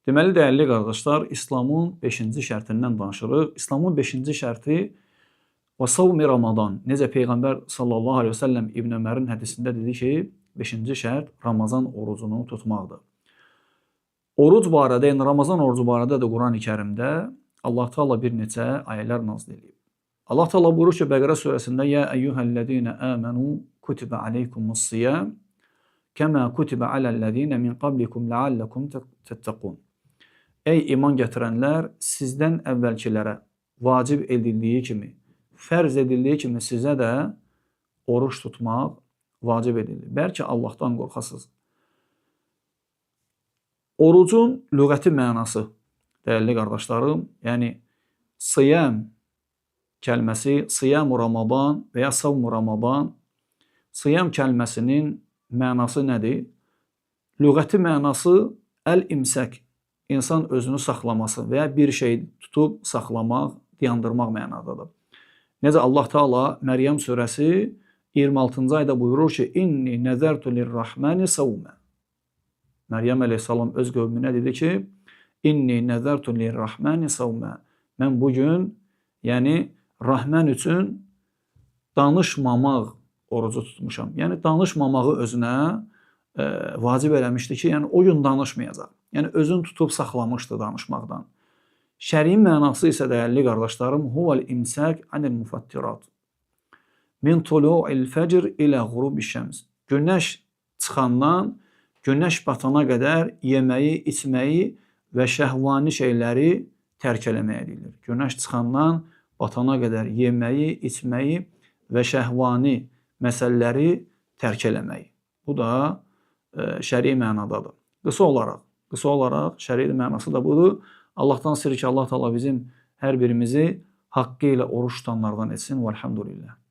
Deməli, dəyərli qardaşlar, İslamın 5-ci şərtindən danışırıq. İslamın 5-ci şərti və savmi Ramadan. Necə Peyğəmbər sallallahu aleyhi ve sellem İbn Ömərin hədisində dedi ki, 5-ci şərt Ramazan orucunu tutmaqdır. Oruc barədə, yəni Ramazan orucu barədə də Quran-ı Kərimdə Allah Teala bir neçə ayələr nazil edib. Allah Teala buyurur ki, Bəqərə surəsində: "Ya eyyuhellezine amenu kutiba aleykumus-siyam kema kutiba alellezine min qablikum la'allakum tettaqun." Ey iman gətirənlər, sizdən əvvəlkilərə vacib edildiyi kimi, fərz edildiyi kimi sizə də oruç tutmaq vacib edildi. Bəlkə Allahdan qorxasınız. Orucun lüğəti mənası, dəyərli qardaşlarım, yəni siyam kəlməsi, siyamu Ramadan və ya savmu Ramadan, siyam kəlməsinin mənası nədir? Lüğəti mənası əl-imsək, insan özünü saxlaması və ya bir şey tutub saxlamaq, dayandırmaq mənadadır. Necə Allah Teala Məryəm surəsi 26-cı ayda buyurur ki, "İnni nəzərtu lir-Rahmani savmə." Məryəm əleyhissalam öz qövmünə dedi ki, "İnni nəzərtu lir-Rahmani savmə." Mən bugün, yəni Rahman üçün danışmamaq orucu tutmuşam. Yəni danışmamağı özünə vacib eləmişdi ki, yəni o gün danışmayacaq. Yəni özünü tutub saxlamışdı danışmaqdan. Şəriin mənası isə dəyərli qardaşlarım, huvel imsak anil mufattirat. Min tulu'il fəcr ilə ghurubiş şəms. Günəş çıxandan günəş batana qədər yeməyi, içməyi və şəhvani şeyləri tərk eləməyə deyilir. Günəş çıxandan batana qədər yeməyi, içməyi və şəhvani məsələləri tərk eləməyi. Bu da şəri mənadadır. Qısa olaraq şəri mənası da budur. Allahdan istəyirik ki, Allah Teala bizim hər birimizi haqqı ilə oruç tutanlardan etsin. Vəlhamdülillah.